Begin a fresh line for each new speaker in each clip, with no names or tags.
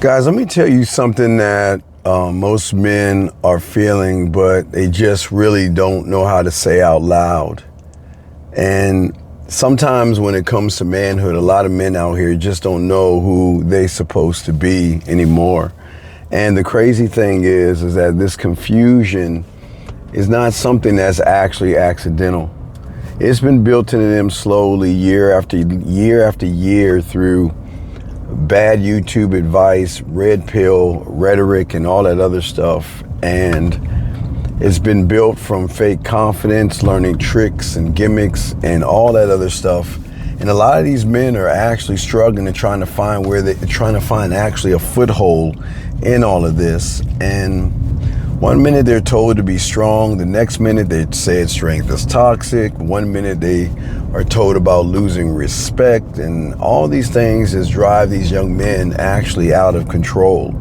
Guys, let me tell you something that most men are feeling, but they just really don't know how to say out loud. And sometimes when it comes to manhood, a lot of men out here just don't know who they're supposed to be anymore. And the crazy thing is that this confusion is not something that's actually accidental. It's been built into them slowly, year after year after year, through bad YouTube advice, red pill rhetoric, and all that other stuff. And it's been built from fake confidence, learning tricks and gimmicks and all that other stuff. And a lot of these men are actually struggling and trying to find actually a foothold in all of this. And one minute they're told to be strong, the next minute they say strength is toxic. One minute they are told about losing respect, and all these things just drive these young men actually out of control.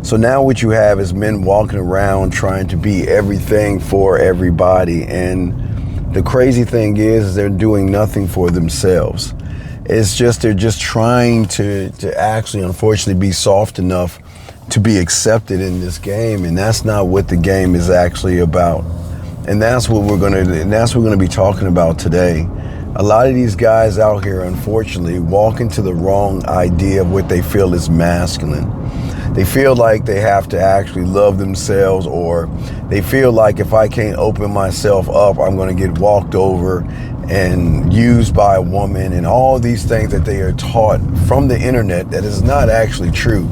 So now what you have is men walking around trying to be everything for everybody, and the crazy thing is they're doing nothing for themselves. It's just they're just trying to actually, unfortunately, be soft enough to be accepted in this game, and that's not what the game is actually about. And that's what we're gonna be talking about today. A lot of these guys out here, unfortunately, walk into the wrong idea of what they feel is masculine. They feel like they have to actually love themselves, or they feel like if I can't open myself up, I'm gonna get walked over and used by a woman, and all these things that they are taught from the internet that is not actually true,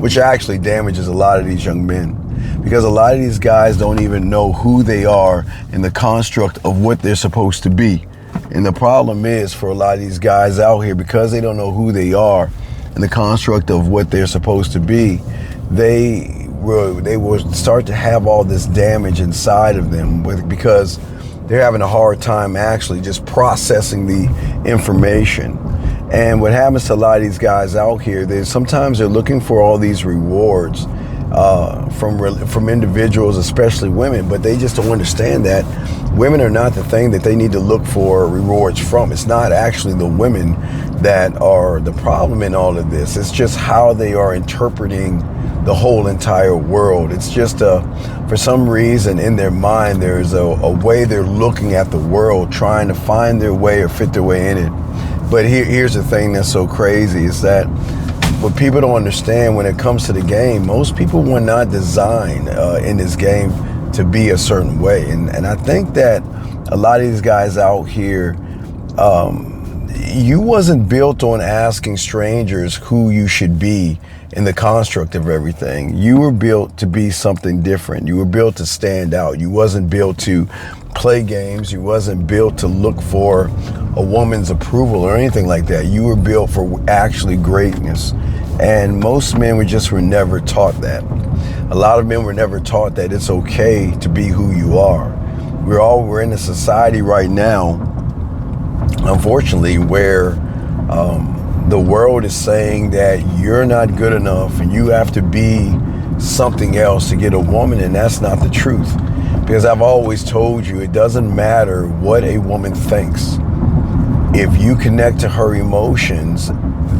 which actually damages a lot of these young men, because a lot of these guys don't even know who they are in the construct of what they're supposed to be. And the problem is, for a lot of these guys out here, because they don't know who they are in the construct of what they're supposed to be, they will start to have all this damage inside of them because they're having a hard time actually just processing the information. And what happens to a lot of these guys out here, sometimes they're looking for all these rewards from individuals, especially women, but they just don't understand that women are not the thing that they need to look for rewards from. It's not actually the women that are the problem in all of this. It's just how they are interpreting the whole entire world. It's just for some reason in their mind, there's a way they're looking at the world, trying to find their way or fit their way in it. But here's the thing that's so crazy is that what people don't understand when it comes to the game, most people were not designed in this game to be a certain way. And I think that a lot of these guys out here, you wasn't built on asking strangers who you should be in the construct of everything. You were built to be something different. You were built to stand out. You wasn't built to play games. You wasn't built to look for a woman's approval or anything like that. You were built for actually greatness. And most men were never taught that. A lot of men were never taught that it's okay to be who you are. We're in a society right now, unfortunately, where the world is saying that you're not good enough and you have to be something else to get a woman, and that's not the truth. Because I've always told you, it doesn't matter what a woman thinks. If you connect to her emotions,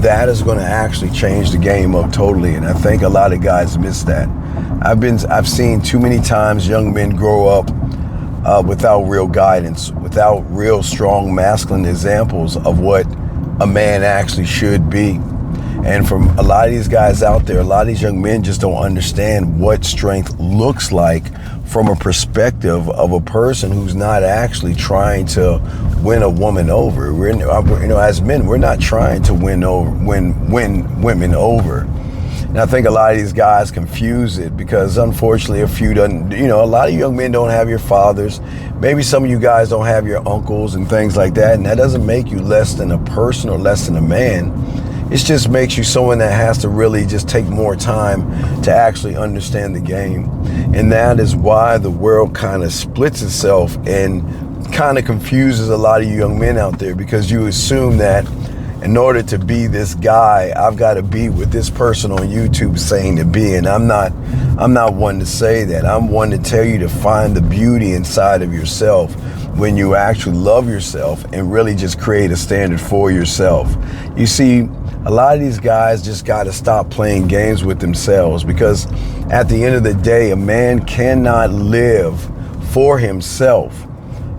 that is going to actually change the game up totally. And I think a lot of guys miss that. I've seen too many times young men grow up without real guidance, without real strong masculine examples of what a man actually should be. And from a lot of these guys out there, a lot of these young men just don't understand what strength looks like from a perspective of a person who's not actually trying to win a woman over. As men, we're not trying to win women over. And I think a lot of these guys confuse it because, unfortunately, a lot of young men don't have your fathers. Maybe some of you guys don't have your uncles and things like that. And that doesn't make you less than a person or less than a man. It just makes you someone that has to really just take more time to actually understand the game. And that is why the world kind of splits itself and kind of confuses a lot of you young men out there, because you assume that in order to be this guy, I've got to be what this person on YouTube is saying to be. And I'm not one to say that. I'm one to tell you to find the beauty inside of yourself when you actually love yourself and really just create a standard for yourself. You see, A lot of these guys just got to stop playing games with themselves, because at the end of the day, a man cannot live for himself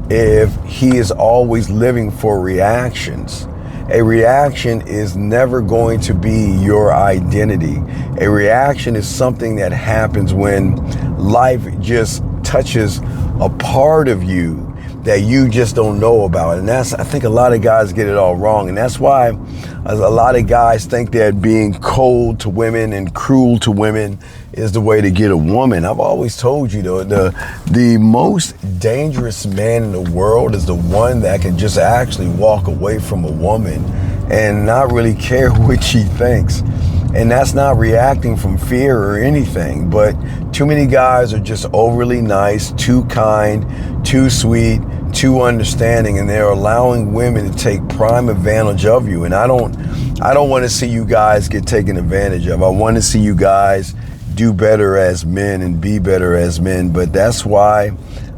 if he is always living for reactions. A reaction is never going to be your identity. A reaction is something that happens when life just touches a part of you that you just don't know about. And I think a lot of guys get it all wrong. And that's why a lot of guys think that being cold to women and cruel to women is the way to get a woman. I've always told you, though, the most dangerous man in the world is the one that can just actually walk away from a woman and not really care what she thinks. And that's not reacting from fear or anything, but too many guys are just overly nice, too kind, too sweet, too understanding, and they're allowing women to take prime advantage of you. And I don't want to see you guys get taken advantage of. I want to see you guys do better as men and be better as men. But that's why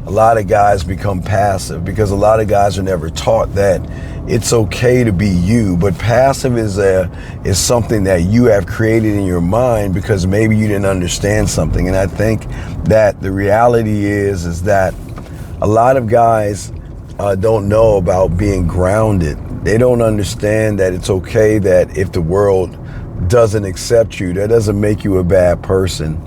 a lot of guys become passive, because a lot of guys are never taught that it's okay to be you. But passive is something that you have created in your mind because maybe you didn't understand something. And I think that the reality is that a lot of guys don't know about being grounded. They don't understand that it's okay that if the world doesn't accept you, that doesn't make you a bad person.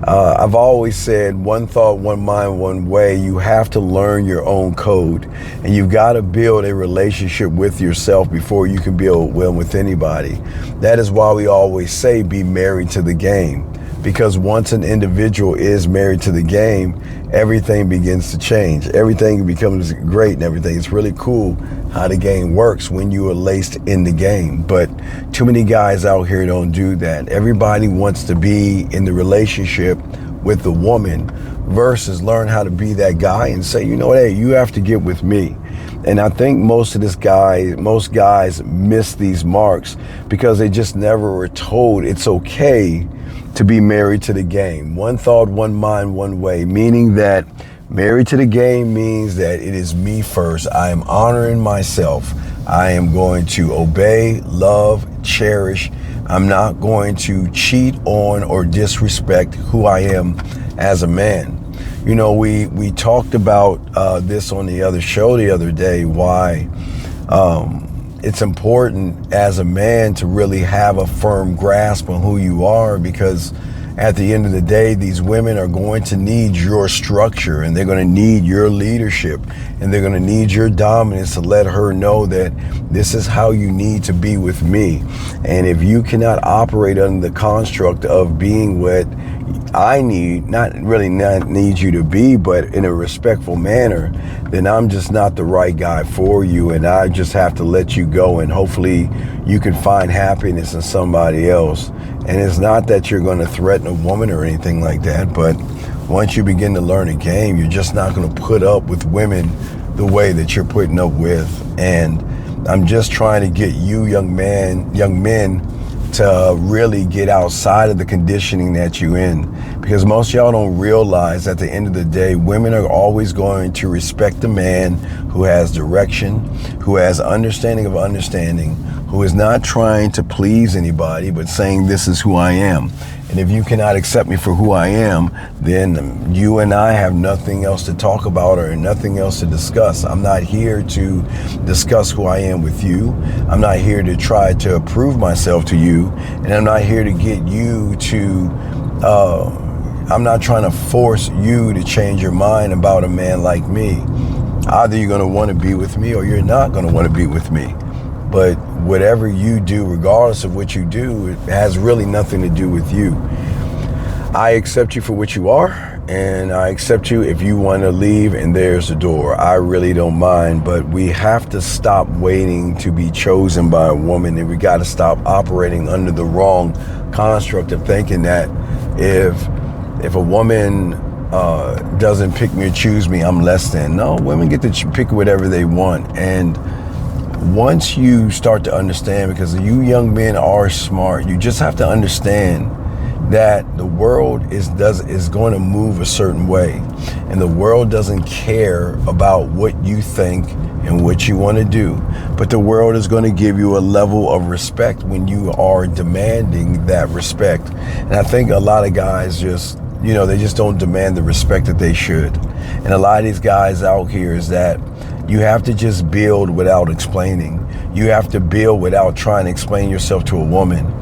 I've always said, one thought, one mind, one way. You have to learn your own code, and you've got to build a relationship with yourself before you can build one with anybody. That is why we always say be married to the game, because once an individual is married to the game, everything begins to change. Everything becomes great and everything. It's really cool how the game works when you are laced in the game. But too many guys out here don't do that. Everybody wants to be in the relationship with the woman versus learn how to be that guy and say, you know what, hey, you have to get with me. And I think most guys miss these marks because they just never were told it's okay to be married to the game. One thought, one mind, one way, meaning that married to the game means that it is me first. I am honoring myself. I am going to obey, love, cherish. I'm not going to cheat on or disrespect who I am as a man. You know, we talked about this on the other show the other day, why it's important as a man to really have a firm grasp on who you are, because at the end of the day, these women are going to need your structure, and they're going to need your leadership, and they're going to need your dominance to let her know that this is how you need to be with me. And if you cannot operate under the construct of being what I not need you to be, but in a respectful manner, then I'm just not the right guy for you, and I just have to let you go, and hopefully you can find happiness in somebody else. And it's not that you're going to threaten a woman or anything like that, but once you begin to learn a game, you're just not going to put up with women the way that you're putting up with. And I'm just trying to get you young men to really get outside of the conditioning that you're in, because most of y'all don't realize at the end of the day, women are always going to respect a man who has direction, who has understanding of understanding, who is not trying to please anybody, but saying this is who I am. And if you cannot accept me for who I am, then you and I have nothing else to talk about or nothing else to discuss. I'm not here to discuss who I am with you. I'm not here to try to prove myself to you. And I'm not here to get you to, I'm not trying to force you to change your mind about a man like me. Either you're going to want to be with me or you're not going to want to be with me. But whatever you do, regardless of what you do, it has really nothing to do with you. I accept you for what you are, and I accept you if you want to leave, and there's the door. I really don't mind, but we have to stop waiting to be chosen by a woman, and we got to stop operating under the wrong construct of thinking that if a woman doesn't pick me or choose me, I'm less than. No, women get to pick whatever they want. And once you start to understand, because you young men are smart, you just have to understand that the world is going to move a certain way, and the world doesn't care about what you think and what you want to do, but the world is going to give you a level of respect when you are demanding that respect. And I think a lot of guys just, they just don't demand the respect that they should. And a lot of these guys out here is that you have to just build without explaining. You have to build without trying to explain yourself to a woman.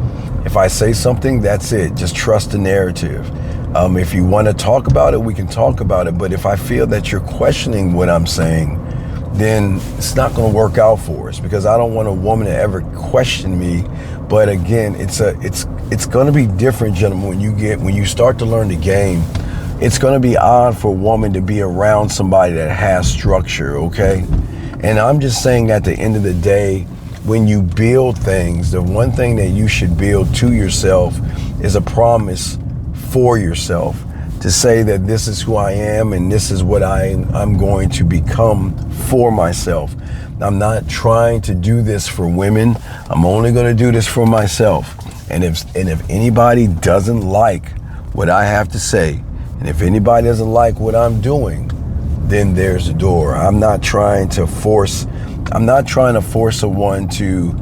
If I say something, that's it. Just trust the narrative. If you want to talk about it, we can talk about it. But if I feel that you're questioning what I'm saying, then it's not going to work out for us, because I don't want a woman to ever question me. But again, it's going to be different, gentlemen, when you start to learn the game. It's going to be odd for a woman to be around somebody that has structure, okay? And I'm just saying, at the end of the day, when you build things, the one thing that you should build to yourself is a promise for yourself to say that this is who I am and this is what I'm going to become for myself. I'm not trying to do this for women. I'm only going to do this for myself. And if anybody doesn't like what I have to say, and if anybody doesn't like what I'm doing, then there's the door. I'm not trying to force someone to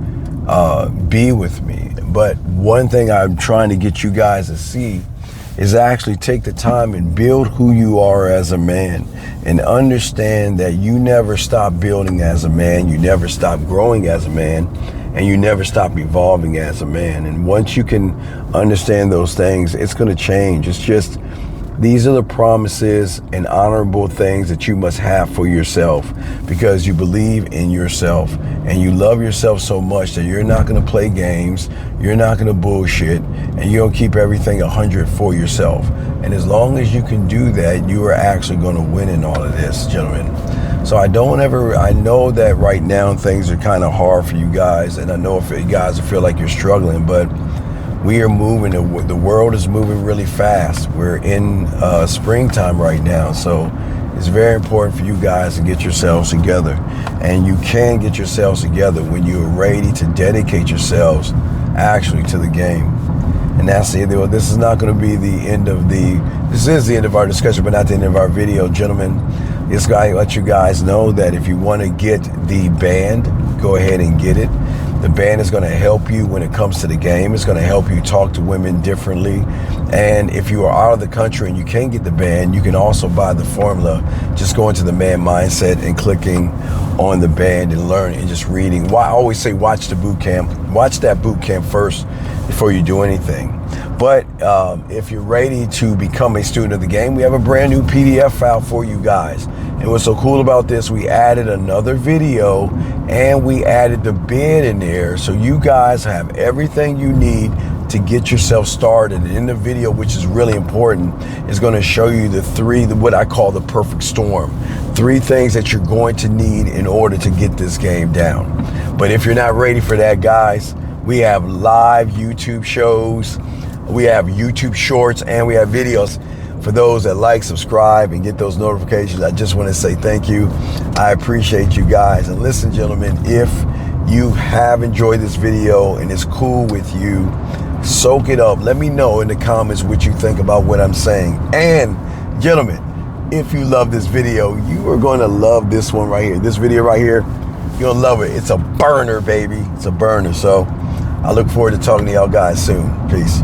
be with me. But one thing I'm trying to get you guys to see is actually take the time and build who you are as a man, and understand that you never stop building as a man, you never stop growing as a man, and you never stop evolving as a man. And once you can understand those things, it's going to change. It's just, these are the promises and honorable things that you must have for yourself, because you believe in yourself and you love yourself so much that you're not going to play games, you're not going to bullshit, and you'll keep everything 100 for yourself. And as long as you can do that, you are actually going to win in all of this, gentlemen. So I know that right now things are kind of hard for you guys, and I know if you guys feel like you're struggling, but we are moving, the world is moving really fast. We're in springtime right now, so it's very important for you guys to get yourselves together. And you can get yourselves together when you're ready to dedicate yourselves actually to the game. And that's it. This is not going to be the end of this is the end of our discussion, but not the end of our video, gentlemen. This guy let you guys know that if you want to get the band, go ahead and get it. The band is going to help you when it comes to the game. It's going to help you talk to women differently. And if you are out of the country and you can't get the band, you can also buy the formula. Just going to the Man Mindset and clicking on the band and learning and just reading. I always say watch the boot camp. Watch that boot camp first before you do anything. But if you're ready to become a student of the game, we have a brand new PDF file for you guys. And what's so cool about this, we added another video and we added the bid in there. So you guys have everything you need to get yourself started. And in the video, which is really important, is going to show you what I call the perfect storm. 3 things that you're going to need in order to get this game down. But if you're not ready for that, guys, we have live YouTube shows, we have YouTube shorts, and we have videos. For those that like, subscribe, and get those notifications, I just want to say thank you. I appreciate you guys. And listen, gentlemen, if you have enjoyed this video and it's cool with you, soak it up. Let me know in the comments what you think about what I'm saying. And gentlemen, if you love this video, you are going to love this one right here. This video right here, you're going to love it. It's a burner, baby. It's a burner. So I look forward to talking to y'all guys soon. Peace.